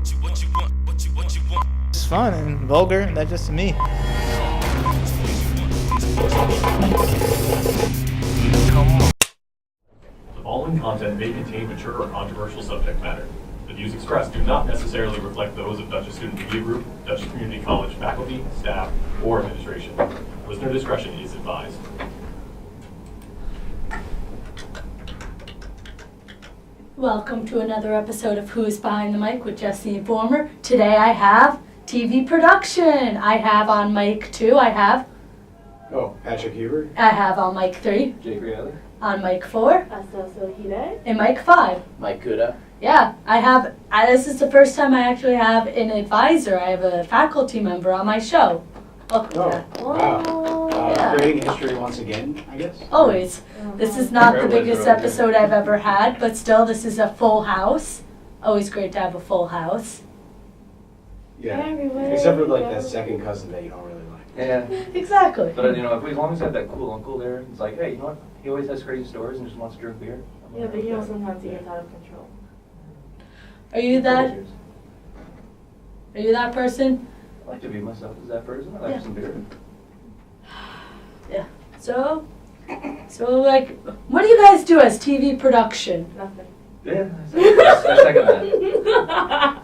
It's fun and vulgar, that's just me. The following content may contain mature or controversial subject matter. The views expressed do not necessarily reflect those of Dutchess Student Media Group, Dutchess Community College faculty, staff, or administration. Listener discretion is advised. Welcome to another episode of Who's Behind the Mic with Jess the Informer. Today I have TV production. I have on mic 2, I have Patrick Huber. I have on mic 3, Jake Reale. on mic 4, Esosa, Oghide. and mic 5. Mike Couto. Yeah, this is the first time I actually have an advisor. I have a faculty member on my show. Welcome to that. Wow. Yeah. Creating history once again, I guess. Always. This is not the biggest episode I've ever had, but still, this is a full house. Always great to have a full house. Yeah. Everywhere Except for like you that go. second cousin that you don't really like. Yeah. Exactly. But as long as I have that cool uncle there, it's like, hey, you know what? He always has crazy stories and just wants to drink beer. Yeah, but you know sometimes he gets out of control. Are you that person? I like to be myself as that person. I like some beer. Yeah. So like, what do you guys do as TV production? Nothing. Yeah, I second that.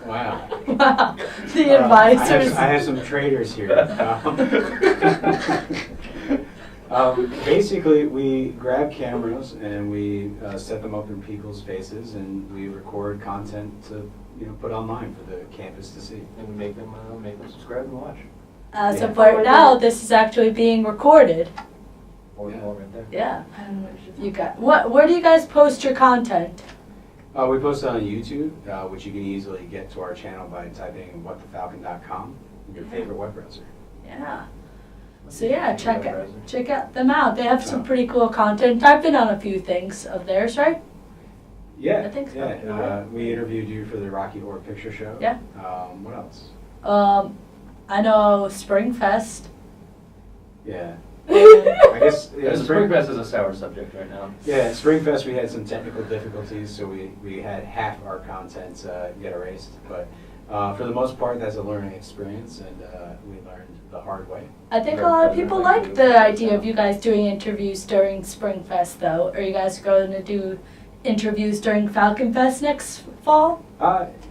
Wow. Wow. The advisors. I have some traders here. Basically, we grab cameras and we set them up in people's faces, and we record content to put online for the campus to see. And we make them subscribe and watch. As of right now, this is actually being recorded. Or more right there. Yeah. I don't know what you're You got where do you guys post your content? We post it on YouTube, which you can easily get to our channel by typing whatthefalcon.com, your favorite web browser. Yeah. So yeah, check out them out. They have some pretty cool content. I've been on a few things of theirs, right? Yeah, I think so. Yeah, we interviewed you for the Rocky Horror Picture Show. Yeah. What else? I know Springfest. Yeah. I guess Springfest is a sour subject right now. Yeah, Springfest we had some technical difficulties, so we had half our content get erased. But for the most part, that's a learning experience, and we learned the hard way. I think a lot of people like the idea of you guys doing interviews during Springfest, though. Are you guys going to do interviews during Falcon Fest next fall?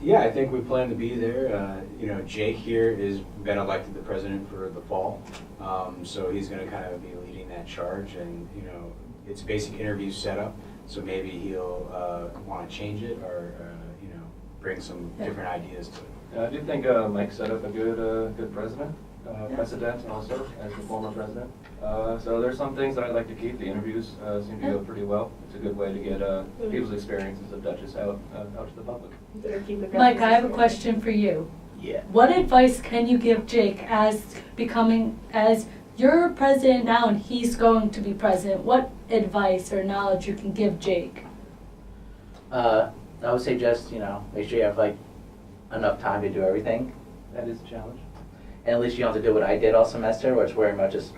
Yeah, I think we plan to be there. Jake here is been elected the president for the fall, so he's going to kind of be leading that charge. And it's basic interview setup, so maybe he'll want to change it or bring some different ideas to it. I do think Mike set up a good precedent also as the former president. So there's some things that I'd like to keep. The interviews seem to go pretty well. It's a good way to get people's experiences of Dutchess out to the public. Mike, I have a question for you. Yeah. What advice can you give Jake as you're president now and he's going to be president? What advice or knowledge you can give Jake? I would say just, make sure you have enough time to do everything. That is a challenge. And at least you don't have to do what I did all semester, where it's very much just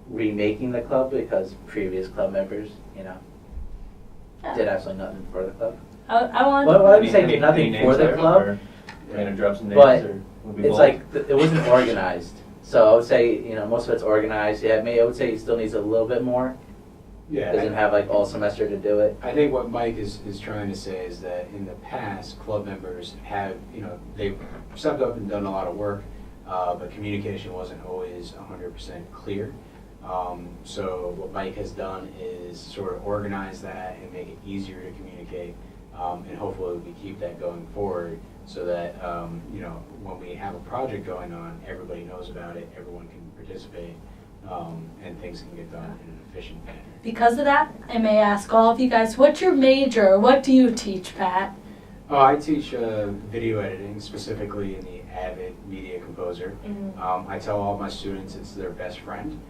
remaking the club because previous club members, did absolutely nothing for the club. I want. Well, I would say nothing for the club, Drop some names, but or it's it wasn't organized. So I would say, most of it's organized. Yeah, I would say it still needs a little bit more. Yeah. Doesn't have all semester to do it. I think what Mike is trying to say is that in the past, club members have, they've stepped up and done a lot of work, but communication wasn't always 100% clear. So what Mike has done is sort of organize that and make it easier to communicate, and hopefully we keep that going forward so that, when we have a project going on, everybody knows about it, everyone can participate, and things can get done in an efficient manner. Because of that, I may ask all of you guys, what's your major? What do you teach, Pat? I teach video editing, specifically in the Avid Media Composer. I tell all my students it's their best friend.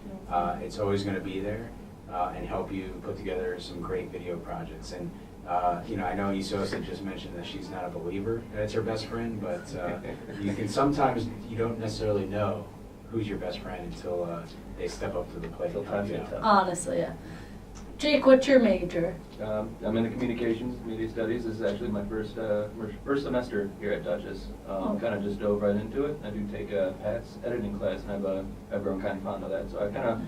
It's always going to be there and help you put together some great video projects. And I know Esosa just mentioned that she's not a believer that it's her best friend, but you can sometimes, you don't necessarily know who's your best friend until they step up to the plate. Honestly, yeah. Jake, what's your major? I'm in the communications, media studies. This is actually my first semester here at Dutchess. Kind of just dove right into it. I do take Pat's editing class, and I've grown kind of fond of that. So I kind of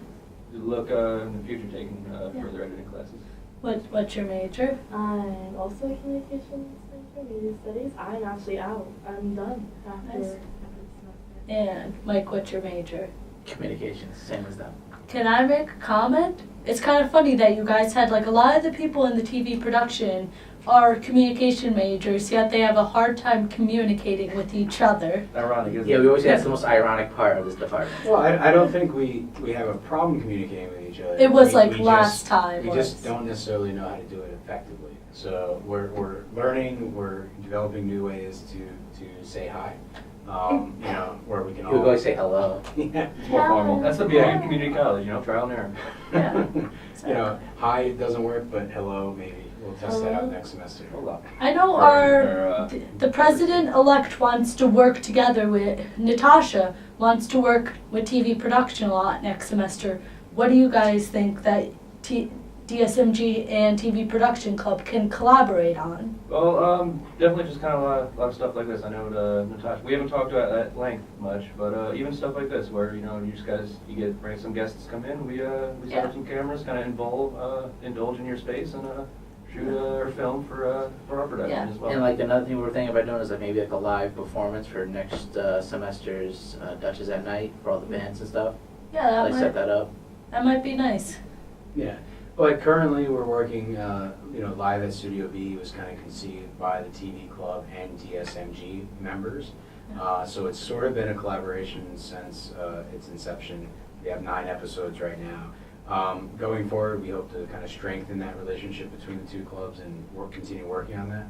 look in the future taking further editing classes. What's your major? I'm also a communications major, media studies. I'm actually out. I'm done after Nice. the semester. And Mike, what's your major? Communications, same as them. Can I make a comment? It's kind of funny that you guys had like a lot of the people in the TV production are communication majors, yet they have a hard time communicating with each other. Ironic, isn't Yeah, it? we always say that's the most ironic part of this department. Well, I don't think we have a problem communicating with each other. It was We- like we last just- time We was. just don't necessarily know how to do it effectively. So we're learning, we're developing new ways to say hi. Where we can all. We always say hello. Yeah. It's more formal. That's the beauty of community college, trial and error. Yeah. Hi doesn't work, but hello maybe. We'll test that out next semester. Hold on. I know Or, the president-elect wants to work together with, Natasha wants to work with TV production a lot next semester. What do you guys think that DSMG and TV Production Club can collaborate on? Well, definitely just kind of a lot of stuff like this. I know Natasha, we haven't talked about at length much, but even stuff like this where, you just guys, bring some guests come in, we set up some cameras, kind of indulge in your space and shoot or film for our production Yeah. as well. And like another thing we're thinking about doing is like maybe like a live performance for next semester's Dutchess at Night for all the bands and stuff. Yeah, Like set that up. that might be nice. Yeah, but currently we're working, Live at Studio B was kind of conceived by the TV Club and DSMG members. So it's sort of been a collaboration since its inception. We have 9 episodes right now. Going forward, we hope to kind of strengthen that relationship between the two clubs and continue working on that.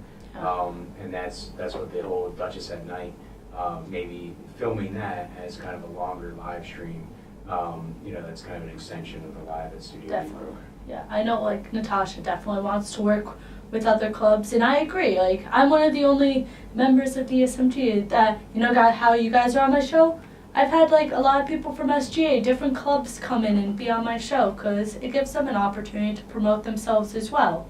And that's what the whole Dutchess at Night, maybe filming that as kind of a longer live stream. That's kind of an extension of the Live at Studio B Definitely. program. Yeah, I know like Natasha definitely wants to work with other clubs, and I agree. Like, I'm one of the only members of DSMG that, how you guys are on my show. I've had like a lot of people from SGA, different clubs come in and be on my show because it gives them an opportunity to promote themselves as well.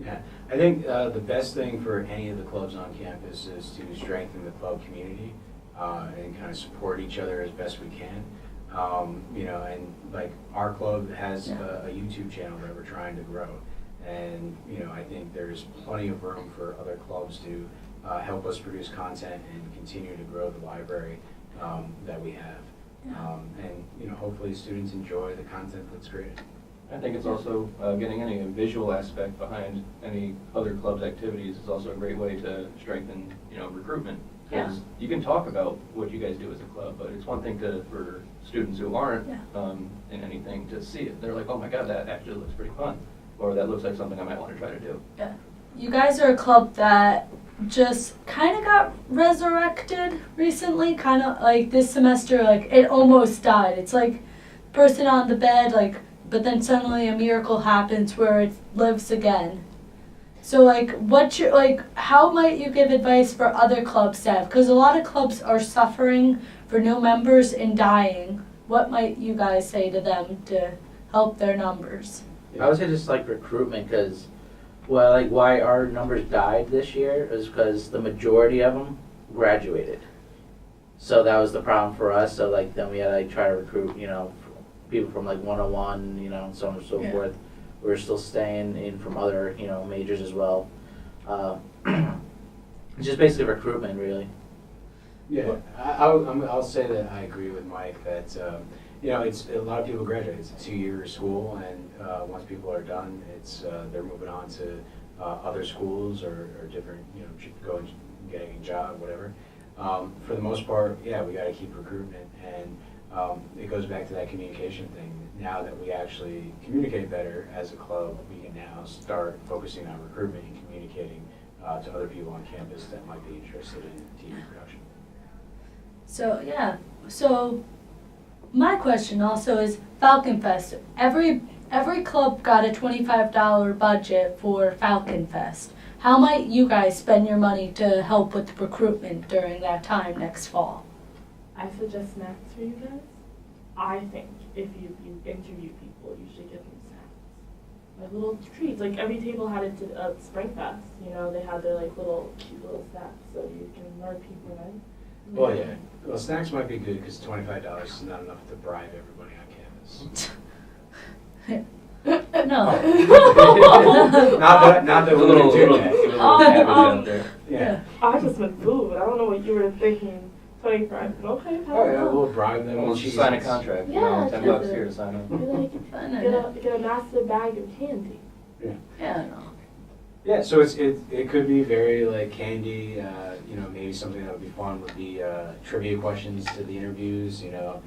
Yeah, I think the best thing for any of the clubs on campus is to strengthen the club community and kind of support each other as best we can. And like our club has a YouTube channel that we're trying to grow. And, I think there's plenty of room for other clubs to help us produce content and continue to grow the library that we have. And, hopefully students enjoy the content that's created. I think it's also getting any visual aspect behind any other club's activities is also a great way to strengthen, recruitment. Because you can talk about what you guys do as a club, but it's one thing for students who aren't in anything to see it. They're like, oh my God, that actually looks pretty fun. Or that looks like something I might want to try to do. Yeah. You guys are a club that just kind of got resurrected recently, kind of like this semester, like it almost died. It's like person on the bed, but then suddenly a miracle happens where it lives again. So how might you give advice for other club staff? Because a lot of clubs are suffering for new members and dying. What might you guys say to them to help their numbers? I would say just like recruitment because, why our numbers died this year is because the majority of them graduated. So that was the problem for us. So then we had to try to recruit, people from 101, so on and so forth. We're still staying in from other, majors as well. It's just basically recruitment, really. Yeah, I'll say that I agree with Mike that, it's a lot of people graduate. It's a 2-year school, and once people are done, it's they're moving on to other schools or different, going getting a job, whatever. For the most part, we got to keep recruitment, and it goes back to that communication thing. Now that we actually communicate better as a club, we can now start focusing on recruitment and communicating to other people on campus that might be interested in TV production. So my question also is Falcon Fest. Every club got a $25 budget for Falcon Fest. How might you guys spend your money to help with recruitment during that time next fall? I suggest snacks for you guys. I think if you interview people, you should give them snacks. like little treats. Like every table had it to Spring Fest. You know, they had their like little cute little snacks, so you can lure people in. Well, yeah. Well, snacks might be good because $25 is not enough to bribe everybody on campus. No. not that A we're little, gonna do little, that. little cabbage out there. Yeah. I just meant food. I don't know what you were thinking. 25. Okay, Oh yeah, we'll bribe them. We'll with just sign a cheeses. contract, you Yeah, know, $10 just- here to sign up. Be like, get a massive bag of candy. Yeah, no. Yeah, so it could be very like candy. You know, maybe something that would be fun would be trivia questions to the interviews. You know,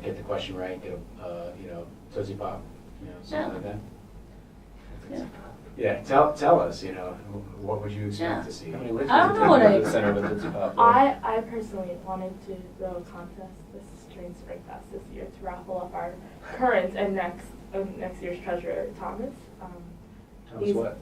get the question right, get a you know, Tootsie Pop. You know, something like that. Yeah. Yeah, tell us. You know, what would you expect Yeah. to see? How many licks I does don't it know take what to I- the center of a Tootsie Pop? I personally wanted to throw a contest during Spring Fest this year to raffle off our current and next year's treasurer, Thomas. Thomas he's- what?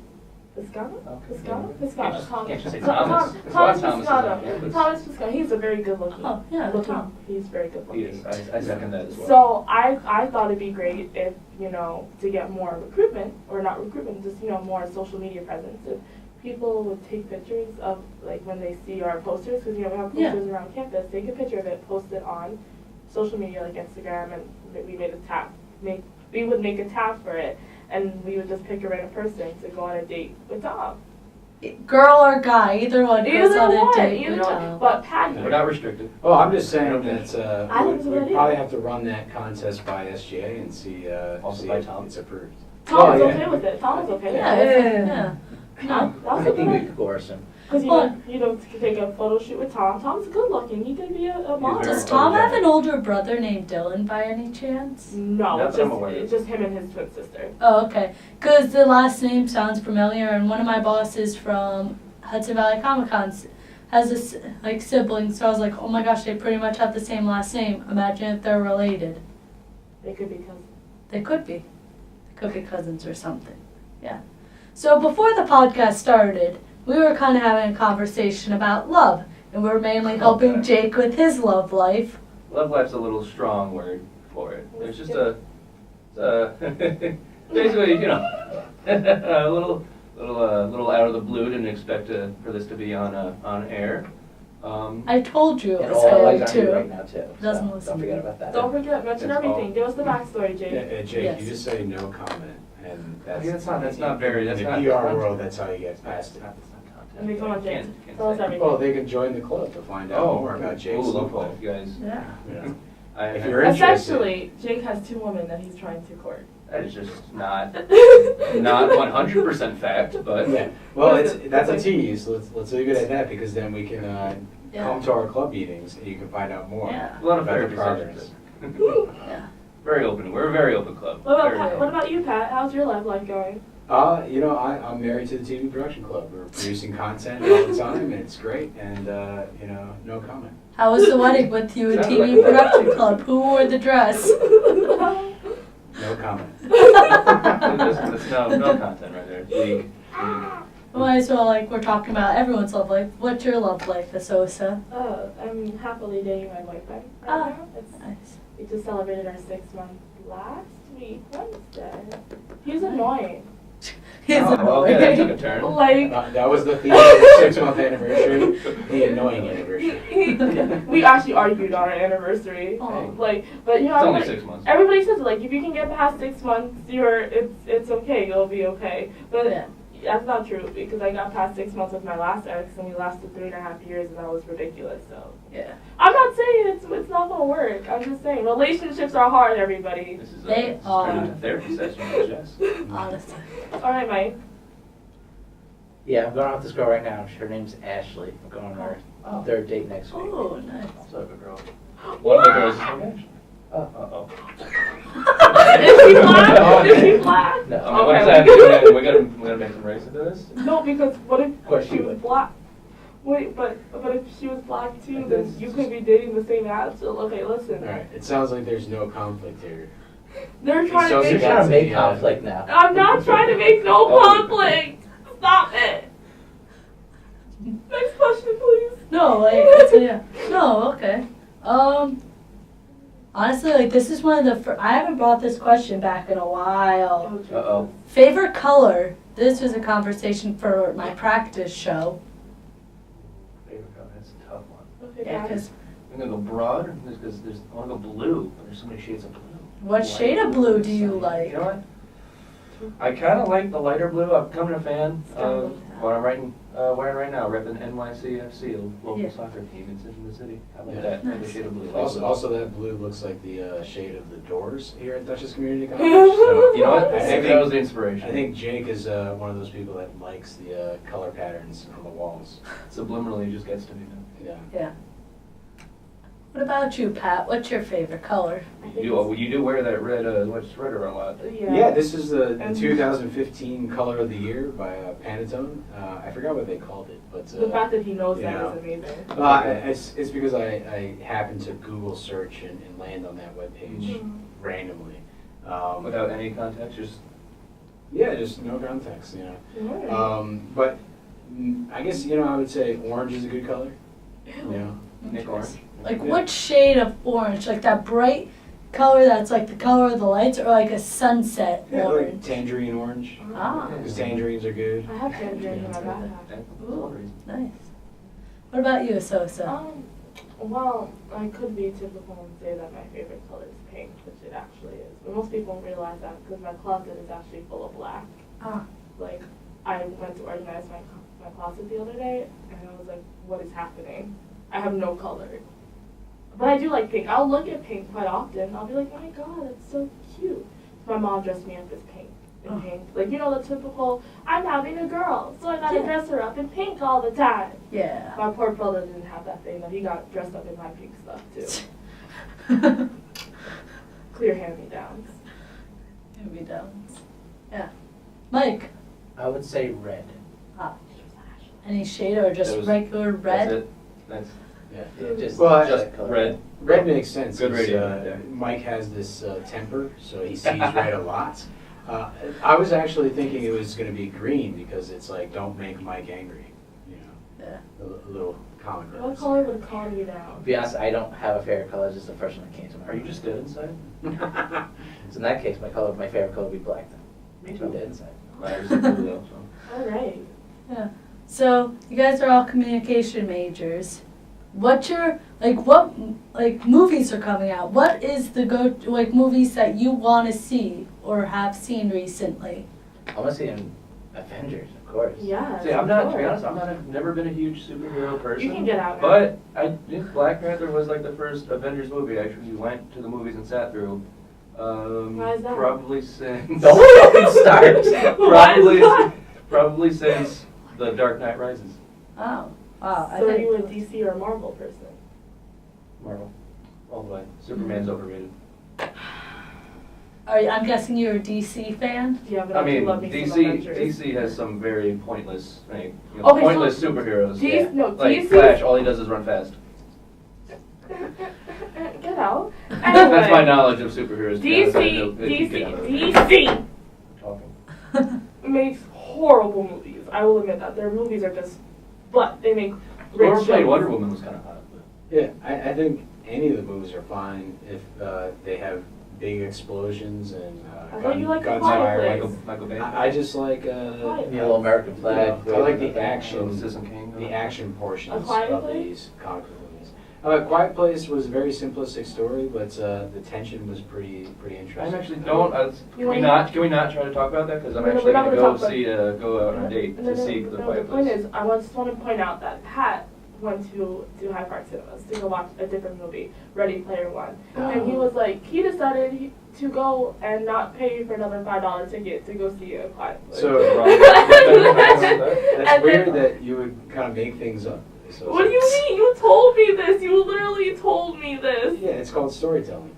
Piscano? Okay. Piscano? Can't Piscano. just- Thomas. can't just say Thomas. Thomas. There's a lot Thomas of Thomases on Piscano. campus. Thomas Piscano. He's a very good looking. Oh, yeah, looking. Tom. He's very good looking. He is. I second that as well. So I thought it'd be great if, you know, to get more recruitment, or not recruitment, just, you know, more social media presence. If people would take pictures of, like, when they see our posters, because, you know, we have Yeah. posters around campus, take a picture of it, post it on social media like Instagram, and we made a tab. We would make a tab for it, and we would just pick a random person to go on a date with Tom. Girl or guy, either one goes Either on a one, date either with one. Tom. But Patty, We're not restricted. Well, I'm just saying Okay. that I think it's a good we'd idea. probably have to run that contest by SGA and see Also see by if Tom. it's approved. Tom was Oh, yeah. okay with it. Tom was okay Yeah, with it. yeah. No. That I was a think good we idea. could coerce him. Because Well- you know, to take a photo shoot with Tom. Tom's good looking. He could be a model. Does very Tom have photogenic. an older brother named Dylan by any chance? No, Not it's that I'm just, aware of. it's just him and his twin sister. Oh, okay. Because the last name sounds familiar, and one of my bosses from Hudson Valley Comic Con has this like siblings. So I was like, oh my gosh, they pretty much have the same last name. Imagine if they're related. They could be cousins. They could be. They could be cousins or something. Yeah. So before the podcast started, we were kind of having a conversation about love, and we were mainly helping Okay. Jake with his love life. Love life's a little strong word for it. There's just basically, you know, a little out of the blue. Didn't expect for this to be on air. I told you it And was all going eyes on you right to. now too. Doesn't so listen don't to forget me. about that. Don't forget, mention That's everything. all. Give us the backstory, Jake. Yeah, Jake, Yes. you just say no comment, and that's. Yeah, that's not very- that's in the not- PR world. That's how you get past it. And they come on, Jake. Can't Tell us say. everything. Well, they can join the club to find out more about Jake's Ooh, love loophole, life. you guys. Yeah. Yeah. I, If you're interested. Essentially, Jake has 2 women that he's trying to court. that is just not 100% fact, but Yeah. Well, Listen, that's a listen. tease. Let's leave it at that because then we can Yeah. come to our club meetings and you can find out more Yeah. a lot of about the therapy progress. sessions. Yeah. Very open. We're a very open club. What about Very Pat? open. What about you, Pat? How's your love life going? You know, I'm married to the TV production club. We're producing content all the time, and it's great. And you know, no comment. How was the wedding with you and Sounds TV like- production club? Who wore the dress? No comment. That's no content right there. League. Might as well, like, we're talking about everyone's love life. What's your love life, Esosa? I'm happily dating my boyfriend right Ah. now. Nice. We just celebrated our 6th month last week, Wednesday. He was annoying. He's Oh, okay, that took a annoying. turn. Like, That was the theme of the 6-month anniversary, the annoying anniversary. we actually argued on our anniversary. Oh. Like, but you know, It's only like, 6 months. everybody says like if you can get past 6 months, it's okay. You'll be okay. But Yeah. that's not true because I got past 6 months with my last ex, and we lasted 3.5 years, and that was ridiculous. So Yeah. I'm not saying it's not gonna work. I'm just saying relationships are hard, everybody. This is They a are. therapy session with Jess. Honestly. All right, Mike. Yeah, I'm going out with this girl right now. Her name's Ashley. We're going on our Oh. 3rd date next week. Oh, nice. Also have a girl. One of the girls is engaged. Uh-oh. Is she black? Is she black? No. I mean, what does Okay. that have to do with it? We're gonna make some race into this? No, because what if course she you was would. black? Wait, but if she was black too, then you could be dating the same ass. So okay, listen. All right. It sounds like there's no conflict here. They're trying to So You're make. that's trying to make the, conflict now. I'm not trying to make no Oh. conflict. Stop it. Next question, please. No, like, it's a, yeah. No, okay. Honestly, like this is one of the I haven't brought this question back in a while. Oh, Jesus. Uh-oh. Favorite color? This was a conversation for my practice show. Favorite color, that's a tough one. Okay, Yeah, guys. because I'm gonna go broad, because I wanna go blue, but there's so many shades of blue. what Light shade of blue do you sunny. like? You know what? I kinda like the lighter blue. I'm becoming a fan of what I'm wearing right now, repping NYCFC, a local Yeah. soccer team in the city. I like Yeah. that, like the Nice. shade of blue. Also, that blue looks like the shade of the doors here at Dutchess Community College. So, You know what? I I think think- that was the inspiration. I think Jake is one of those people that likes the color patterns on the walls. Subliminally just gets to me now. Yeah. Yeah. What about you, Pat? What's your favorite color? I think You do wear that red, what's red or a lot? Yeah, this is the And- 2015 Color of the Year by Pantone. I forgot what they called it, but The fact that he knows Yeah. that is amazing. it's because I happened to Google search and land on that webpage Mhm. randomly. Without any context, just Yeah, just no context, you know. Alright. But I guess, I would say orange is a good color. You know? Nick Orange. Like Yeah. what shade of orange? Like that bright color that's like the color of the lights, or like a sunset Yeah, like orange? tangerine orange. Ah, Because tangerines are good. I have tangerine in my backpack. That's Ooh. one reason. nice. What about you, Esosa? Well, I could be typical and say that my favorite color is pink, which it actually is. But most people don't realize that because my closet is actually full of black. Ah, Like, I went to organize my closet the other day, and I was like, what is happening? I have no color. But I do like pink. I'll look at pink quite often. I'll be like, oh my god, that's so cute. My mom dressed me up as pink. In pink. Like, the typical, I'm having a girl, so I gotta Yeah. dress her up in pink all the time. yeah. My poor brother didn't have that thing, though. He got dressed up in my pink stuff, too. Clear hand-me-downs. Maybe downs. Yeah. Mike, I would say red. any shade or just That was- regular red? That's it. That's Yeah. Just, Well, just color. red. Red makes sense. Good 'cause, radio, yeah. Mike has this temper, so he sees red a lot. I was actually thinking it was going to be green because it's like, don't make Mike angry. Yeah. A little comic What relief. color would calm you down? To be honest, I don't have a favorite color. It's just the first one that came to mind. Are you just dead inside? So in that case, my favorite color would be black then. Me I'm dead inside. I was blue though, so. Alright. Yeah. So you guys are all communication majors. What's your what movies are coming out? What is the movies that you want to see or have seen recently? I want to see in Avengers, of course. Yeah. See, to be honest, I've never been a huge superhero person. You can get out now. But I think Black Panther was like the first Avengers movie I actually went to the movies and sat through. Why is that? Probably since. Don't fucking start. Why is that? Probably since The Dark Knight Rises. Oh, wow. So are you a DC or a Marvel person? Marvel. All the way. Superman's overrated. I'm guessing you're a DC fan. Yeah, but I I do mean, love me some DC Avengers. has some very pointless, Okay, so pointless superheroes. DC no, Like DC Flash, all he does is run fast. Get out. That's my Anyway, knowledge of superheroes. to be honest. I know if you get out of it. DC Talking. makes horrible movies. I will admit that their movies are just, but they make Whoever rich played shows. Wonder Woman was kind of hot. But. Yeah, I think any of the movies are fine if they have big explosions and I thought you liked The guns Quiet firing. Place. Michael Bay. I just like Quiet The little American flag. I like the action, Citizen Kane. the action portions A Quiet of Place? these comic book movies. Quiet Place was a very simplistic story, but the tension was pretty I interesting. actually don't. You wanna- Can we not try to talk about that? Because I'm No, no, actually we're not going to gonna go talk see go out on a date to see The The Quiet point Place. is, I just want to point out that Pat went to Hyde Park Cinemas to go watch a different movie, Ready Player One, and he was like, he decided to go and not pay for another $5 ticket to go see A Quiet Place. So And that's weird then- that you would kind of make things up. So What do you mean? You told me this. You literally told me this. Yeah, it's called storytelling.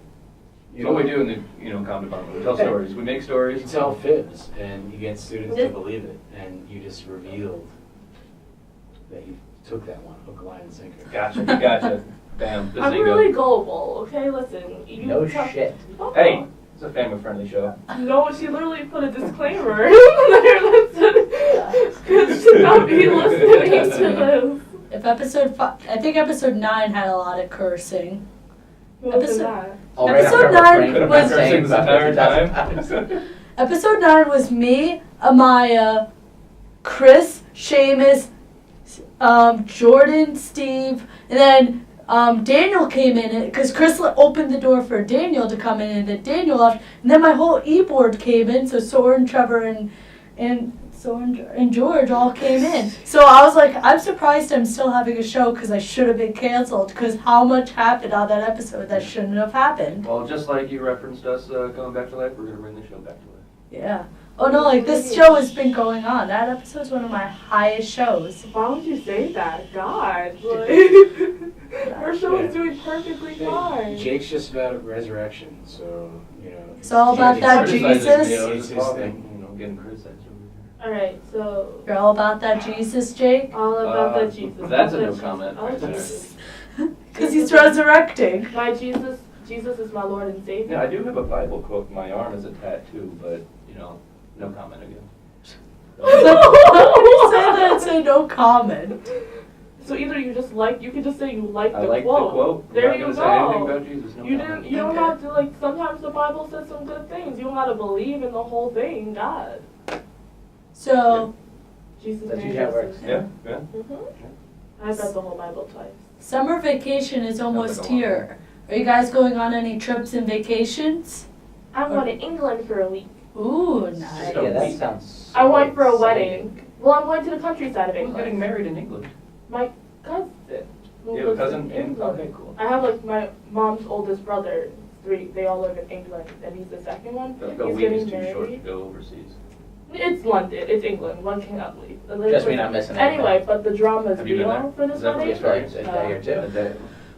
That's what we do in the comedy department. We tell stories. We make You stories. tell fibs, and you get students to This- believe it, and you just revealed that you took that one, hook, line, and sinker. Gotcha. Gotcha. Bam. I'm Bazinga. really gullible. Okay, listen. You No tell- shit. Oh. Hey, it's a family-friendly show. No, she literally put a disclaimer there that said kids should not be listening to this. If episode 5, I think episode 9 had a lot of cursing. Who was in Episode- that? All right, Episode I'm 9 refraining was- from saying This something entire that time. doesn't happen. Episode 9 was me, Amaya, Chris, Seamus, Jordan, Steve, and then Daniel came in because Chris opened the door for Daniel to come in, and then Daniel left, and then my whole e-board came in. So Soren, Trevor, and George all came in. So I was like, I'm surprised I'm still having a show because I should have been canceled because how much happened on that episode that shouldn't have happened. Well, just like you referenced us coming back to life, we're going to bring the show back to life. Yeah. Oh no, like this show has been going on. That episode's one of my highest shows. Why would you say that? God. Like, our show is doing perfectly fine. Jake's just about resurrection, so, you know. It's all about that Criticizing Jesus. me, I was It's just his talking, thing. you know, getting criticized over Alright, so You're all about that Jesus, Jake? all about that Jesus. that's a That no Jesus. comment Oh, right there. Jesus. Because he's resurrecting. My Jesus is my Lord and here. Savior. Yeah, I do have a Bible quote. My arm is a tattoo, but, you know, no comment again. You said that and say no comment. So either you can just say you like I the like quote. the quote. There I'm you not gonna say anything go. about Jesus. No You comment. didn't. You don't Okay. have to like. Sometimes the Bible says some good things. You don't have to believe in the whole thing. God, So, Jesus, That's Mary, usually how it works. Joseph. Yeah, yeah. I read the whole Bible twice. summer vacation is almost like a lot. here. Are you guys going on any trips and vacations? I'm going to England for a week. Ooh, Just nice. a Yeah, that week. sounds. I went for a exciting. wedding. Well, I'm going to the countryside of Who's England. getting married in England? My cousin. who You have a lives cousin in in? England. Okay, cool. I have like my mom's oldest brother. 3. They all live in England, and he's the second one. I feel like a He's week is getting too short to married. go overseas. It's London. It's England. One cannot leave. Just me not missing anything. Anyway, but the drama is Have you been real there? for this Is that wedding. Yes, right. It's a day or two. A day.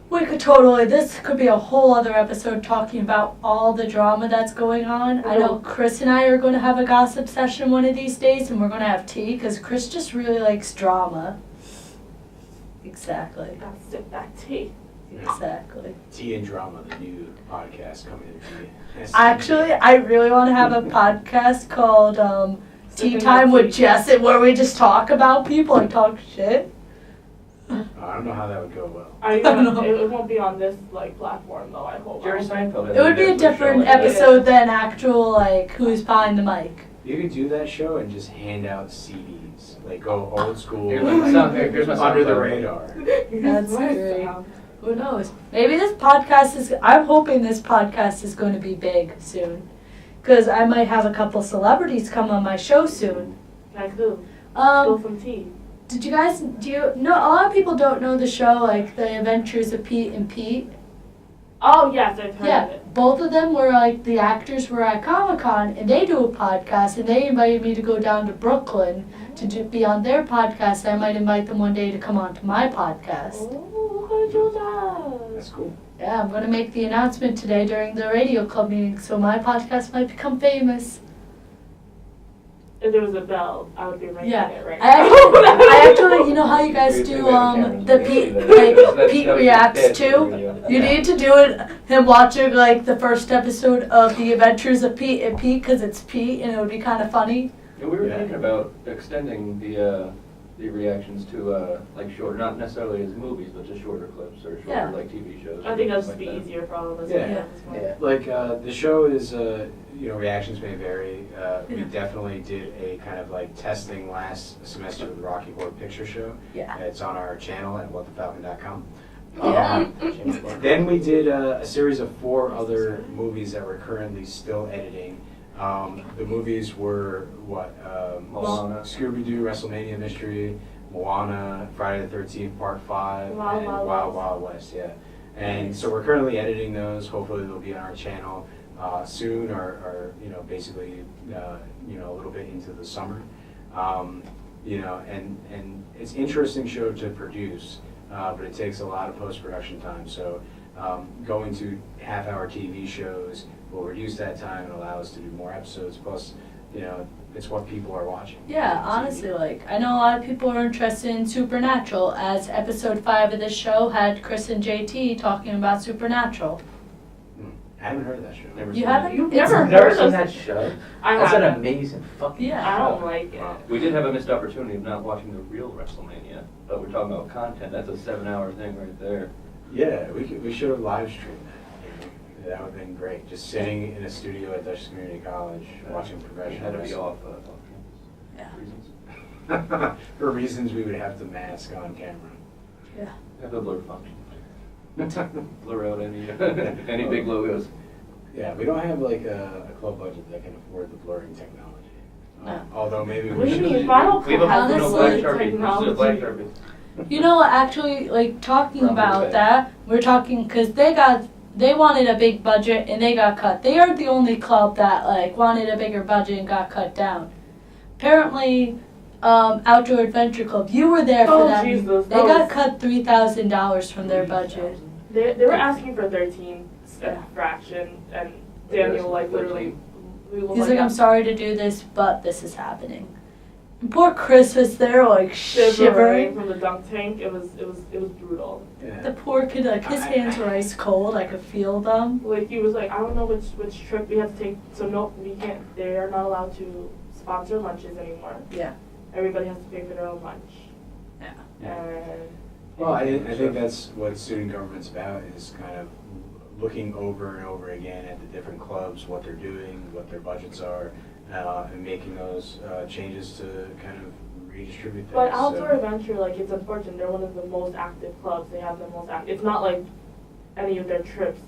We could totally, this could be a whole other episode talking about all the drama that's going on. I know Chris and I are going to have a gossip session one of these days, and we're going to have tea because Chris just really likes drama. Exactly. Gotta sip that tea. Exactly. Tea and Drama, the new podcast coming into the Actually, I really want to have a podcast called Tea Sipping Time that with tea. Jess, where we just talk about people and talk shit. I don't know how that would go well. I don't know. it won't be on this like platform though. I hope. Jerry Seinfeld. has It would be a Netflix show different like that. episode than actual, like, who's behind the mic. You could do that show and just hand out CDs, like go old school, Here's my sound- like, here's my under the SoundCloud. radar. That's My great. sound. Who knows? Maybe this podcast is, I'm hoping this podcast is going to be big soon. Because I might have a couple celebrities come on my show soon. Like who? Spill Um, some tea. did you guys, do you know, a lot of people don't know the show, like, The Adventures of Pete and Pete. Oh yes, I've heard Yeah, of it. both of them were, like, the actors were at Comic-Con, and they do a podcast, and they invited me to go down to Brooklyn to be on their podcast. I might invite them one day to come on to my podcast. Oh, how did you do that? That's cool. Yeah, I'm going to make the announcement today during the radio club meeting, so my podcast might become famous. If there was a bell, I would be ringing Yeah, it right I actually, you know how you guys do the Pete, like, Pete reacts to? You need to do it, him watching, like, the first episode of The Adventures of Pete and Pete, because it's Pete, and it would be kind of funny. Yeah, we were Yeah. thinking about extending the reactions to like short, not necessarily as movies, but just shorter clips or shorter Yeah. like TV shows. I think that'd just like be that. easier for all of us. Yeah. at this point. Yeah. Like the show is, reactions may vary. We Yeah. definitely did a kind of like testing last semester with the Rocky Horror Picture Show. Yeah. It's on our channel at whatthefalcon.com. Yeah. Then we did a series of 4 other movies that we're currently still editing. The movies were Moana. Scooby-Doo, WrestleMania Mystery, Moana, Friday the 13th Part 5, Wild and Wild Wild West. Wild West, yeah. And so we're currently editing those. Hopefully they'll be on our channel soon, or basically a little bit into the summer. And it's an interesting show to produce, but it takes a lot of post-production time. So going to half-hour TV shows will reduce that time and allow us to do more episodes. Plus, it's what people are watching. Yeah, on TV. honestly, like, I know a lot of people are interested in Supernatural, as episode 5 of this show had Chris and JT talking about Supernatural. I haven't heard of that show. Never You seen haven't? it. You've It's- never Never heard seen of that show. I That's an haven't. amazing fucking Yeah. I show. don't like it. We did have a missed opportunity of not watching the real WrestleMania, but we're talking about content. That's a 7-hour thing right there. Yeah, we should have live streamed That would have been great, just sitting in a studio at Dutchess Community College, watching professional Had to be wrestling. off Yeah. reasons. For reasons we would have to mask on camera. Yeah. Have the blur function. Blur out any, any big logos. Yeah, we don't have like a club budget that can afford the blurring technology. No. Although maybe What we do you should. mean? Final We have a Honestly, no black Sharpie. technology. Just a black Sharpie. You know, actually, like talking From about the that, we're talking because they wanted a big budget and they got cut. They aren't the only club that like wanted a bigger budget and got cut down. Apparently, Outdoor Adventure Club, you were there for Oh, that. Jesus, They that got was- cut $3,000 from their budget. They were asking for 13 and a fraction, and Daniel like literally. He's like, I'm sorry to do this, but this is happening. And poor Chris was there, like shivering shivering. from the dunk tank. It was brutal. The Yeah. poor kid, like his hands were ice cold. I could feel them. Like he was like, I don't know which trip we have to take. So no, we can't. They are not allowed to sponsor lunches anymore. Yeah. Everybody has to pay for their own lunch. Yeah. And Well, I think that's what student government's about, is kind of looking over and over again at the different clubs, what they're doing, what their budgets are, and making those changes to kind of redistribute things. But Outdoor So- Adventure, like, it's unfortunate. They're one of the most active clubs. They have the most active. It's not like any of their trips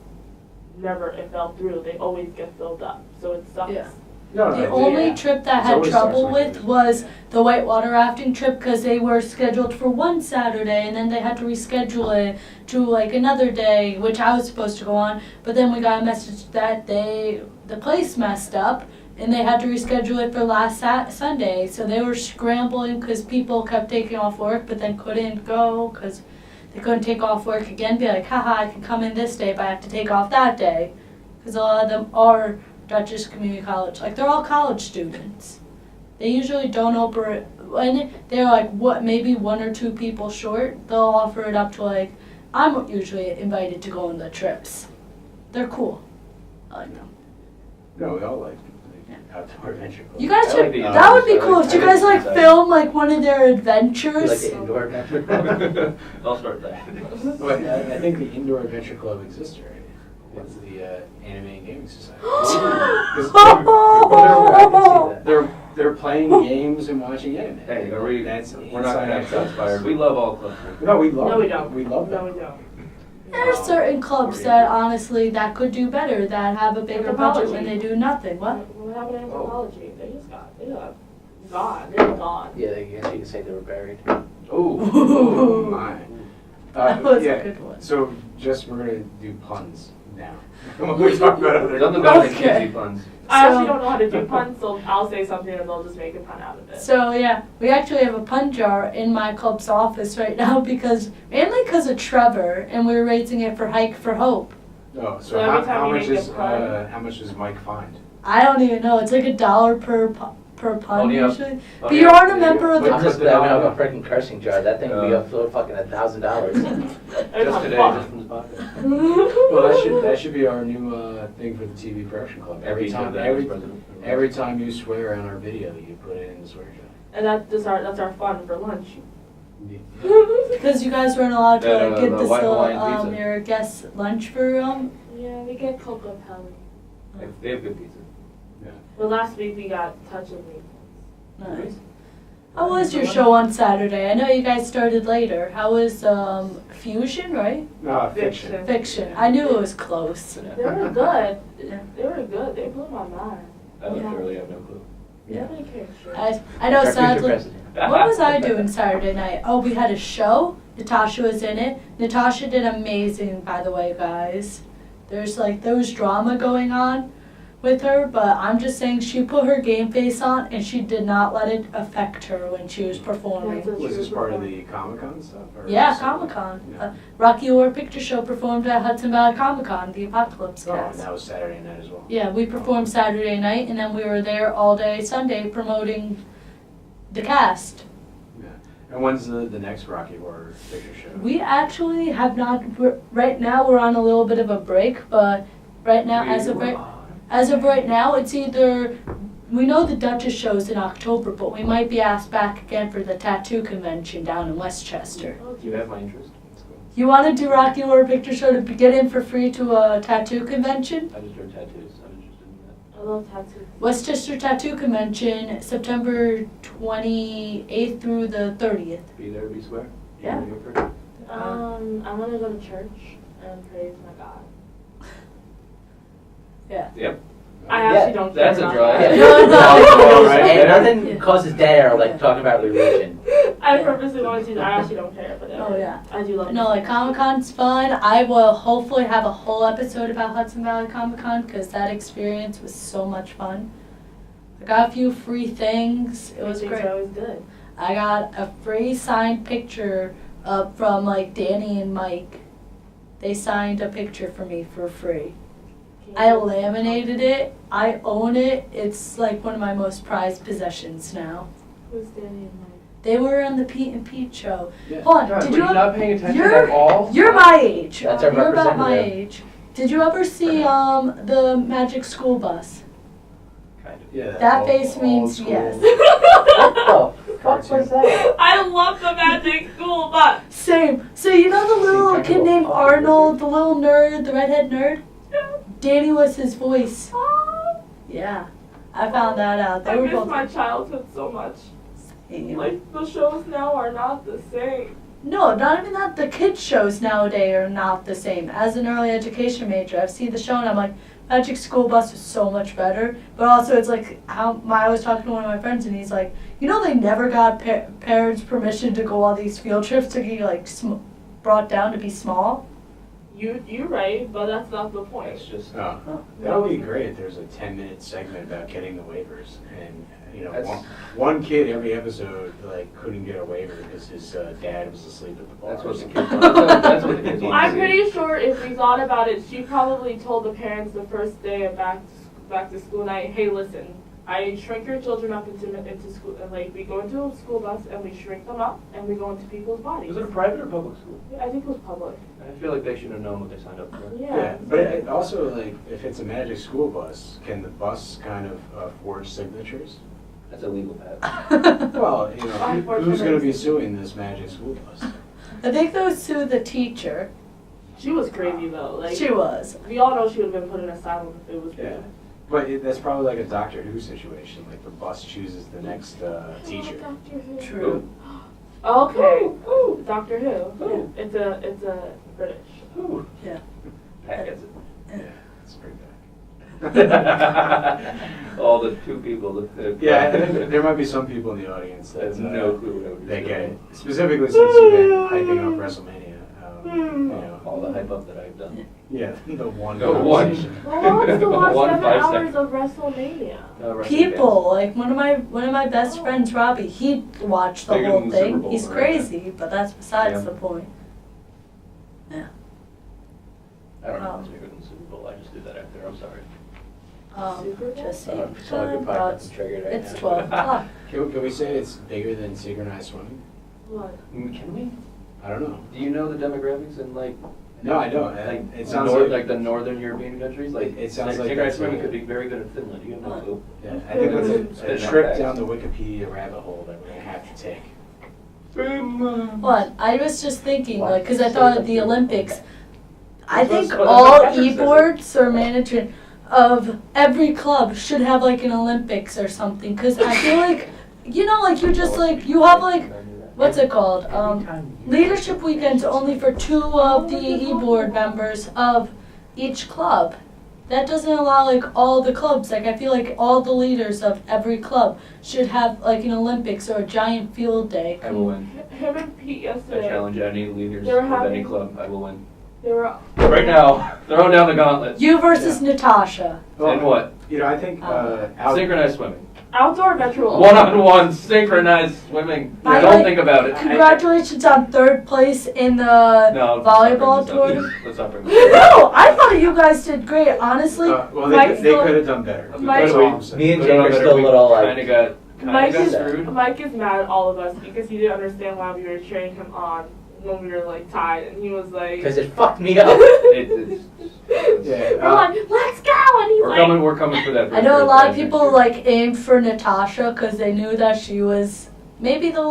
it fell through. They always get filled up. So it sucks. Yeah. No, The no, only yeah. trip that It's had always trouble sucks when with you- was the whitewater rafting trip because they were scheduled for one Saturday and then they had to reschedule it to like another day, which I was supposed to go on. But then we got a message that the place messed up and they had to reschedule it for last Sunday. So they were scrambling because people kept taking off work but then couldn't go because they couldn't take off work again. Be like, haha, I can come in this day, but I have to take off that day because a lot of them are Dutchess Community College. Like, they're all college students. They usually don't offer it, when they're like, what, maybe one or two people short, they'll offer it up to like, I'm usually invited to go on the trips. They're cool. I like them. No, we all like Yeah. Outdoor Adventure Club. You guys I should, like the that would be indoors. cool I if you like guys the like inside. film like one of their You adventures. like the indoor adventure? I'll start that. But I think the Indoor Adventure Club exists already. It's the Anime and Gaming Society. Oh! They're playing games and watching anime. Hey, That's we're not gonna have inside shots fired. We love all clubs. No, we love. No, we don't. We love No, them. we don't. There are certain clubs that honestly that could do better, that have a bigger budget when Anthropology. they do nothing. What? What happened to anthropology? They got gone. They're gone. Yeah, I guess you could say they were buried. Oh my. That was yeah. a good one. So just we're gonna do puns now. When we talk about other. Nothing better than Okay. cheesy puns. I actually So- don't know how to do puns, so I'll say something and they'll just make a pun out of it. So yeah, we actually have a pun jar in my club's office right now because mainly because of Trevor, and we're raising it for Hike for Hope. Oh, So every time how you much make a is pun- how much does Mike find? I don't even know. It's like $1 per pun Only up- usually. But only you up- aren't a member of Wait, the. I'm just glad we have a freaking cursing jar. That thing would be Yeah. up for fucking $1,000. Just today, just from the podcast. Well, that should be our new thing for the TV production club. Every Each of time them every is president. every time you swear on our video, you put it in the swear jar. And that's our fun for lunch. Because you guys weren't allowed to That, like, get the this white Hawaiian pizza. your guest lunch for Yeah, we get Coco Pelli. They have good pizza. But last week we got Touch of Me. Nice. How was your show on Saturday? I know you guys started later. How was Fusion, right? Fiction. Fiction. I knew it was close. They were good. Yeah. They were good. They blew my mind. I literally have no clue. Yeah. Nobody cares. I know Our future sadly. president. What was I doing Saturday night? Oh, we had a show. Natasha was in it. Natasha did amazing, by the way, guys. There was drama going on with her, but I'm just saying she put her game face on and she did not let it affect her when she was performing. That's a Was this true part of performance. the Comic-Con stuff? Or Yeah, was it- Comic-Con. Yeah. Rocky Horror Picture Show performed at Hudson Valley Comic-Con, the Apocalypse Oh, and cast. that was Saturday night as well. Yeah, we performed Saturday night and then we were there all day Sunday promoting the cast. Yeah. And when's the next Rocky Horror Picture Show? We actually have not, right now we're on a little bit of a break, but right now, as of right now, it's either, we know the Dutchess show's in October, but we might be asked back again for the tattoo convention down in Westchester. Oh, You have my interest. You want to do Rocky Horror Picture Show to get in for free to a tattoo convention? I just heard tattoos. I'm interested in that. I love tattoos. Westchester Tattoo Convention, September 28th through the 30th. Be there, be square. Yeah. Be here I'm gonna go to church and praise my God. Yeah. Yep. I actually don't care That's a about drive. that. No, no. And nothing causes dare like talking about religion. I purposely wanted to. I actually don't care, but Oh, yeah. I do love. No, like Comic Con's fun. I will hopefully have a whole episode about Hudson Valley Comic Con because that experience was so much fun. I got a few free things. It was Things great. are always good. I got a free signed picture from like Danny and Mike. They signed a picture for me for free. I laminated it. I own it. It's like one of my most prized possessions now. Who's Danny and Mike? They were on the Pete and Pete show. Yeah. Hold on, God, did were you you not paying attention you're- at all? You're my age. That's our You're about my representative. age. Did you ever see the Magic School Bus? Kind of. Yeah. That old- face old means school yes. What the fuck was that? I love the Magic School Bus. Same. So you know the little kind kid of named a- Arnold, the little nerd, the redhead nerd? Danny was his voice. Yeah. I found that out. They I were miss both my childhood so much. same. Like the shows now are not the same. No, not even that. The kids shows nowadays are not the same. As an early education major, I've seen the show and I'm like, Magic School Bus was so much better. But also, it's like how I was talking to one of my friends and he's like, you know, they never got parents' permission to go on these field trips to get like brought down to be small. You're right, but that's not the point. It's just. Oh, that would be great if there's a 10-minute segment about getting the waivers. And, you know, That's- one kid every episode, like, couldn't get a waiver because his dad was asleep at the bar. That's what the kids want. That's what the kids want. I'm to see. pretty sure if we thought about it, she probably told the parents the first day of back to school night, hey, listen, I shrink your children up into school, and like we go into a school bus and we shrink them up and we go into people's bodies. Was it a private or public school? I think it was public. I feel like they should have known what they signed up for. Yeah. But it also, like, if it's a Magic School Bus, can the bus kind of forge signatures? That's illegal, Pat. Well, you know, Unfortunately. who's going to be suing this Magic School Bus? I think those sue the teacher. She was crazy though. Like She was. we all know she would have been put in asylum if it was Yeah. real. But that's probably like a Doctor Who situation. Like, the bus chooses the next teacher. Oh, Doctor Who. True. Okay. Doctor Who. It's a British. Ooh. Yeah. Pat gets it. Yeah, let's bring back. All the two people that. Yeah, I think there might be some people in the audience that That's no clue what I would they do. get it. Specifically since you've been hyping up WrestleMania. You know, All the hype up that I've done. yeah, the one The one. conversation. Well, who wants to watch One 7 5 hours second. of WrestleMania? Wrestling People, like one of my best friends, Robbie, he'd watch the Bigger whole than the Super thing. Bowl, He's right? crazy, but that's besides Yeah. the point. fans. I don't know if it's bigger than the Super Bowl. I just did that after. I'm sorry. Super Bowl? Just Oh, saying. so good podcast triggered right It's now. 12 o'clock. Can we say it's bigger than synchronized swimming? What? Can we? I don't know. Do you know the demographics in like? No, I don't. Like It sounds north, like- the northern European countries. Like It sounds like synchronized that's swimming a- could be very good in Finland. You have no clue. Yeah, I think that's a Spit my trip bags. down the Wikipedia rabbit hole that we're gonna have to take. What? I was just thinking, like, because I thought of the Olympics. I think Well, all that's what Patrick says. e-boards or management of every club should have like an Olympics or something. Because I feel like, you know, like you just like, you have like, what's it called? Leadership weekends only for 2 of the e-board members of each club. That doesn't allow like all the clubs. Like I feel like all the leaders of every club should have like an Olympics or a giant field day. I will win. Him and Pete I yesterday. challenge any leaders They're of any having- club. I will win. They were. Right now, throw down the gauntlet. You versus Natasha. And what? You know, I think Synchronized swimming. Outdoor adventure. One-on-one synchronized swimming. By the Don't way, think about it. Congratulations on 3rd place in the No, let's not bring volleyball this up. tournament. Let's not bring this up. No, I thought you guys did great. Honestly, well, Mike's they still- could have done better. Mike- That's all I'm saying. Me and Put it Jake on are better. still a We little like. Kinda Mike got is screwed. Mike is mad at all of us because he didn't understand why we were cheering him on when we were like tied, and he was like. Because it fucked me up. It's- Yeah, We're like, let's go, and he's We're like. coming. We're coming for that. I know a lot of first people next like aimed for Natasha because they knew that she was maybe the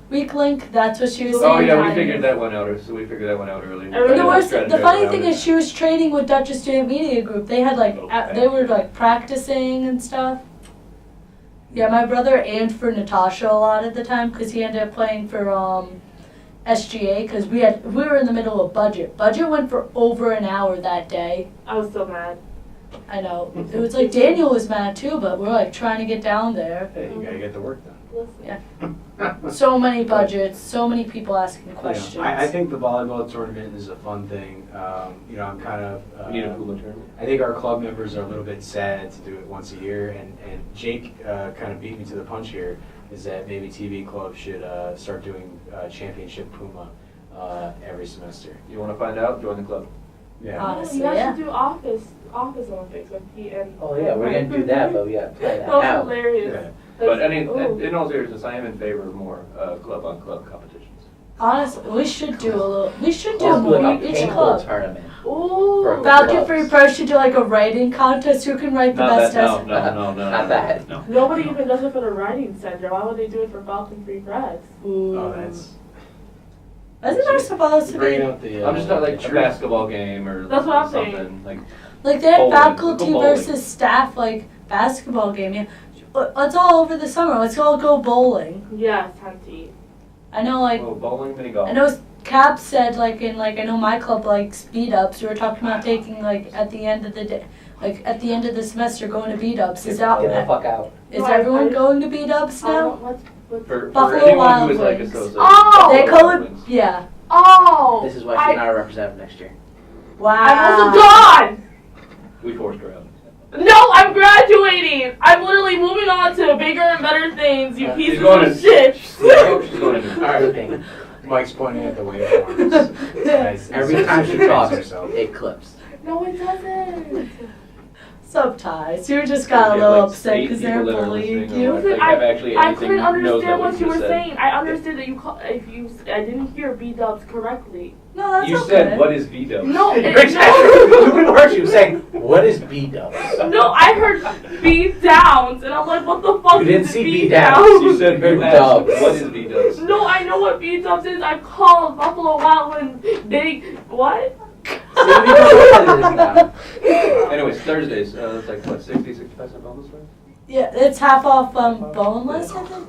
weak link. That's what she was saying. Oh yeah, we kind figured of. that one out. So we figured that one out earlier. And The funny thing is, she was training with Dutchess Student Media Group. They had they were like practicing and stuff. Yeah, my brother aimed for Natasha a lot at the time because he ended up playing for SGA because we were in the middle of budget. Budget went for over an hour that day. I was so mad. I know. It was like Daniel was mad too, but we're like trying to get down there. Hey, you gotta get the work done. Listen. Yeah. So many budgets, so many people asking questions. I think the volleyball tournament is a fun thing. I'm kind of. We need a cooler tournament. I think our club members are a little bit sad to do it once a year, and Jake kind of beat me to the punch here. Is that maybe TV club should start doing championship Puma every semester? You want to find out? Join the club. Yeah. Honestly, You guys yeah. should do office Olympics with Pete and. Oh yeah, we're gonna do that, but we gotta play that That was out. hilarious. Yeah. But Ooh. in all seriousness, I am in favor of more club-on-club competitions. Honestly, we should do a little. We should do Let's do like more a each paintball club. tournament. Ooh. For Falcon Free Pro should do like a writing contest. Who can write the best essay? No. Not that. No. Nobody even does it for the writing center. Why would they do it for Falcon Free Press? Ooh. Oh, that's. Isn't there supposed to Bringing be out the. I'm just not like the a truth. basketball game or That's what I'm something saying. like that bowling. faculty Go bowling. versus staff like basketball game? Yeah, it's all over the summer. Let's all go bowling. Yes, Hunty. I know, like Well, bowling, mini golf. I know Cap said like in I know my club like speed ups. We were talking about taking like at the end of the day, like at the end of the semester going to beat ups. Is Get the that fuck out. is No, everyone I- going to beat ups I now? don't, what's For Buffalo anyone Wild who is like Wings. Esosa. Oh! They call it Wings. yeah. Oh! This is why she's not a representative next year. Wow. I'm also gone! We forced her out. No, I'm graduating! I'm literally moving on to bigger and better things, you She's pieces going of to- shit! She's going to. Alright, Thing. Mike's pointing at the waveforms. Guys, Every time she talks, it clips. No, it doesn't! Subties. You just got a little upset because they're bullying you. Listen, have actually I anything couldn't knows that understand what what you you were said. saying. I understood that I didn't hear B-dubs correctly. No, that's You okay. said, what is V-Dub? No, You no, heard she was saying, what is B-dubs? no, I heard B-downs, and I'm like, what the fuck You didn't is see B-downs? You said, you asked, Dubs. what is V-Dubs? No, I know what B-dubs is. I called Buffalo Wild Wings big, what? Anyways, Thursdays, it's like, what, 60-65% bonus rate? Yeah, it's half off boneless, I think.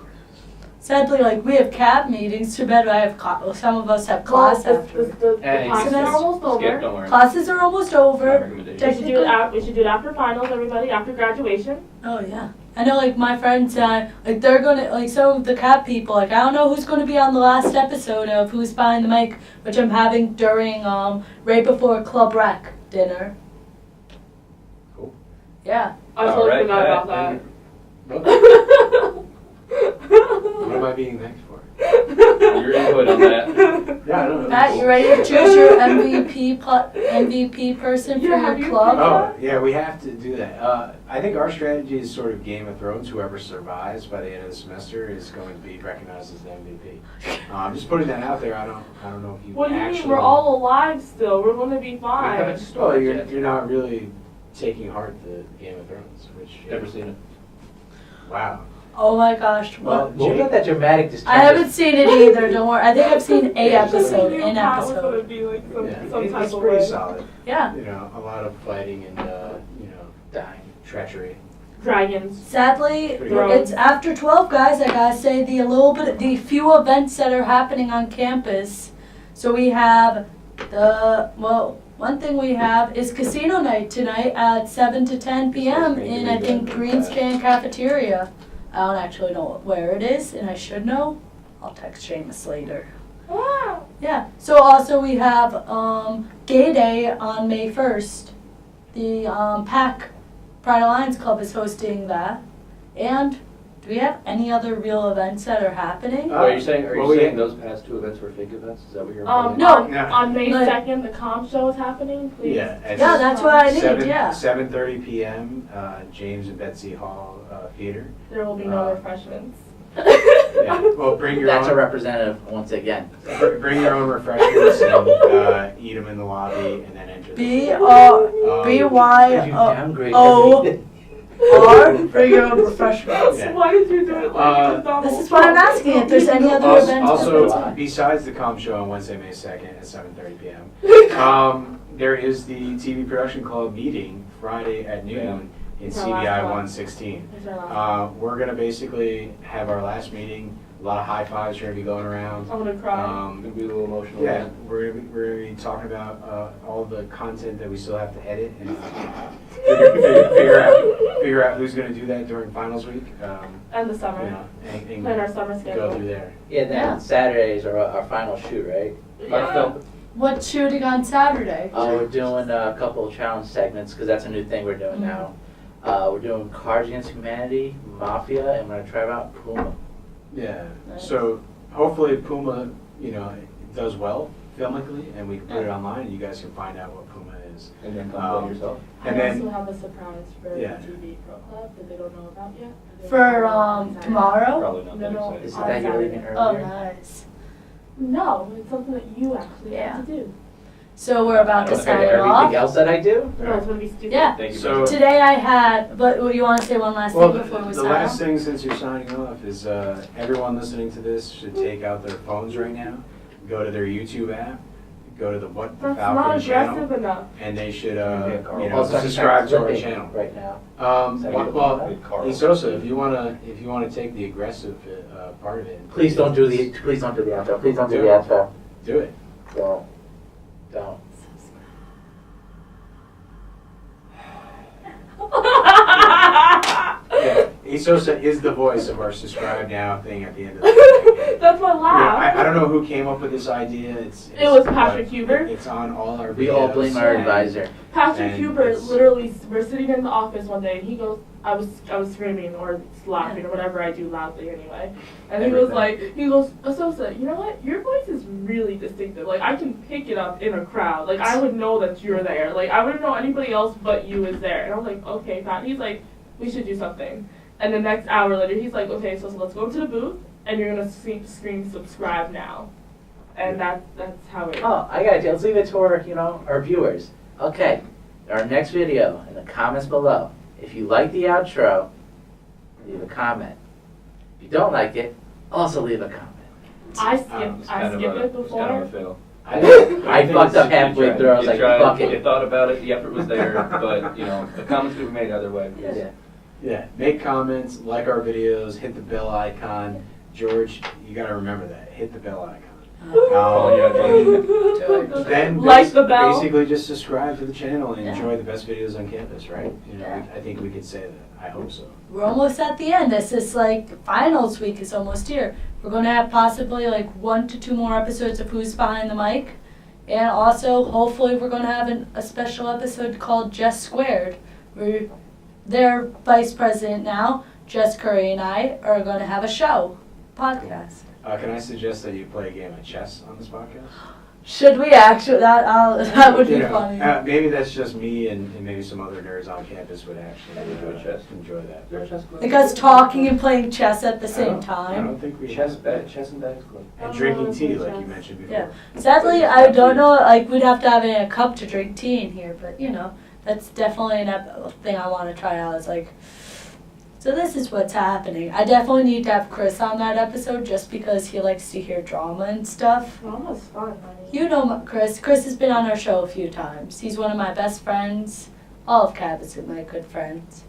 Sadly, like we have cab meetings. Too bad I have some of us have class after. The Hey, classes skip, are almost Skip, over. don't worry. Classes are almost My over. recommendation. We should do it we should do it after finals, everybody, after graduation. Oh yeah, I know. Like my friends, like they're gonna like some of the cab people. Like I don't know who's gonna be on the last episode of Who's Behind the Mic, which I'm having during right before Club Rec dinner. Cool. Yeah. I totally Alright, forgot about and- that. What am I being thanked for? Your input on that. Yeah, I don't know. Pat, you ready to choose your MVP person for Yeah, have your you club? Oh, yeah, we have to do that. I think our strategy is sort of Game of Thrones. Whoever survives by the end of the semester is going to be recognized as the MVP. I'm just putting that out there. I don't know if you What do you actually. mean? We're all alive still. We're gonna be We fine. haven't Well, started you're yet. not really taking heart to Game of Thrones, which. Never seen it. Wow. Oh my gosh. Well, What? What about that dramatic distress? I haven't seen it either. Don't worry. I think I've seen a episode. An An episode. episode. Would be like some, Yeah, some type it's of pretty way. solid. Yeah. You know, a lot of fighting and Dying. treachery. Dragons. Sadly, Thrones. it's after 12, guys. I gotta say the few events that are happening on campus. So we have one thing we have is casino night tonight at 7 to 10 p.m. in I think Greenscan Cafeteria. I don't actually know where it is, and I should know. I'll text Seamus later. Wow. Yeah. So also we have Gay Day on May 1st. The PAC Pride Alliance Club is hosting that. And do we have any other real events that are happening? Are you saying well, we- those past two events were fake events? Is that what you're implying? No. Yeah. On May Like- 2nd, the comp show is happening. Please. Yeah. Yeah, that's what I need. 7:30 p.m. James and Betsy Hall Theater. There will be no refreshments. Yeah. Well, bring your That's a own. representative once again. Bring your own refreshments and eat them in the lobby, and then enter. the B theater. R Um, B Y You O. downgrade Oh. everything. or bring your own refreshments. Yeah. Why did you do it like This is why I'm asking if there's any other events. Also, besides the comp show on Wednesday, May 2nd at 7:30 p.m., there is the TV Production Club meeting Friday at noon in It's our CBI last one. 116. It's our last We're going to basically have our last meeting. A lot of high fives are going to be going around. I'm gonna cry. It's gonna be a little emotional. Yeah, we're gonna be talking about all the content that we still have to edit and figure out who's gonna do that during finals week. And the summer. You know, and Plan our summer go schedule. through there. Yeah, then Yeah. Saturdays are our final shoot, right? Yeah. What's shooting on Saturday? We're doing a couple of challenge segments because that's a new thing we're doing now. We're doing Cards Against Humanity, Mafia, and we're gonna try out Puma. Yeah. Nice. So hopefully Puma, does well filmically, and we can put it online, and you guys can find out what Puma is. And then come play yourself. And I then also have a surprise for Yeah. the TV Pro Club that they don't know about yet. For tomorrow? Probably not that No, excited. Is it On that you're leaving Saturday. Oh, earlier? nice. No, it's something that you actually Yeah. have to do. So we're about to Okay, sign everything off. else that I do? No, it's gonna be stupid. Yeah. Thank you. So- very much. Today I had, but you want to say one last Well, thing before we the sign last off? thing, since you're signing off, is everyone listening to this should take out their phones right now, go to their YouTube app, go to the What the That's not Falcon channel, aggressive enough. and they should, Carl. Oh, so I'm subscribe to our flipping channel. right now. Well, Carl. Esosa, if you wanna take the aggressive part of it, Please don't do the outro. Please don't do the outro. do it. Don't. Yeah, Esosa is the voice of our subscribe now thing at the end of the day. That's my laugh. I don't know who came up with this idea. It was Patrick Huber. It's on all our videos. We all blame our and- advisor. Patrick And Huber it's- literally, we're sitting in the office one day, and he goes, I was screaming or laughing or whatever I do loudly anyway, and he goes, Esosa, you know what? Your voice is really distinctive. Like I can pick it up in a crowd. Like I would know that you're there. Like I wouldn't know anybody else but you is there. And I was like, okay, Pat. He's like, we should do something. And the next hour later, he's like, okay, so let's go to the booth, and you're gonna scream subscribe now, and that's how it. Oh, I got you. Let's leave it to our viewers. Okay, our next video in the comments below. If you like the outro, leave a comment. If you don't like it, also leave a comment. I It's skip kind of it a- it's kind before. of a fail. I think fucked up it's- halfway through. I was You like, tried, fuck You it. thought about it, the effort was there, but, the comments could be made either way. Yeah. Yeah, make comments, like our videos, hit the bell icon. George, you gotta remember that. Hit the bell icon. Oh, yeah, George. Then Like the bell. basically just subscribe to the channel and Yeah. enjoy the best videos on campus, right? Yeah. I think we could say that. I hope so. We're almost at the end. This is like finals week is almost here. We're going to have possibly like 1 to 2 more episodes of Who's Behind the Mic. And also, hopefully, we're going to have a special episode called Jess Squared. Where their vice president now, Jess Curry, and I are going to have a show, podcast. Can I suggest that you play a game of chess on this podcast? Should we actually? That would be funny. Maybe that's just me and maybe some other nerds on campus would actually enjoy that. You're a chess club. Like us talking and playing chess at the same I time. don't think we Chess have bet, chess and bags club. And drinking tea, like you mentioned before. Yeah. Sadly, I don't know. Like we'd have to have it in a cup to drink tea in here, but that's definitely a thing I want to try out. It's like, so this is what's happening. I definitely need to have Chris on that episode just because he likes to hear drama and stuff. Drama's fun, honey. You know Chris. Chris has been on our show a few times. He's one of my best friends. All of Cab is my good friends.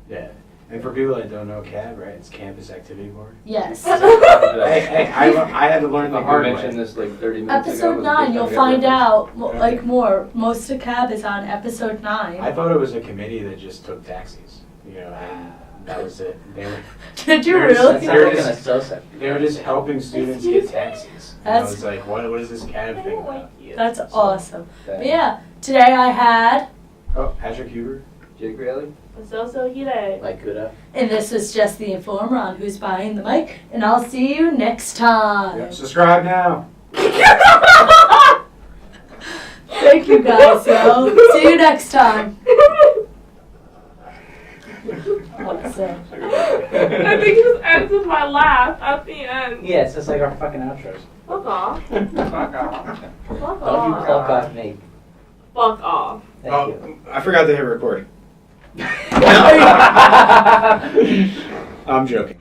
Yeah. And for people that don't know CAB, right, it's Campus Activity Board. Yes. Hey, I had to learn the I hard mentioned way. this like 30 minutes ago. Episode Was the 9, first you'll time I got find referenced. out more. Most of Cab is on episode 9. I thought it was a committee that just took taxis, and that was it. Did you There's- really? That sounds like an Esosa. They were just helping students get taxis. And I was like, what is this CAB thing about? That's awesome. But Thanks. yeah, today I had, Oh, Patrick Huber? Jake Reale? So Oghide. Like Couto. and this was just the Informer on Who's Behind the Mic, and I'll see you next time. Yep. Subscribe now. Thank you guys, so see you next time. Awesome. I think this ends with my laugh at the end. Yeah, it's just like our fucking outros. Fuck off. Fuck off. Fuck Don't you off. fuck off me. Fuck off. Thank you. I forgot to hit record. I'm joking.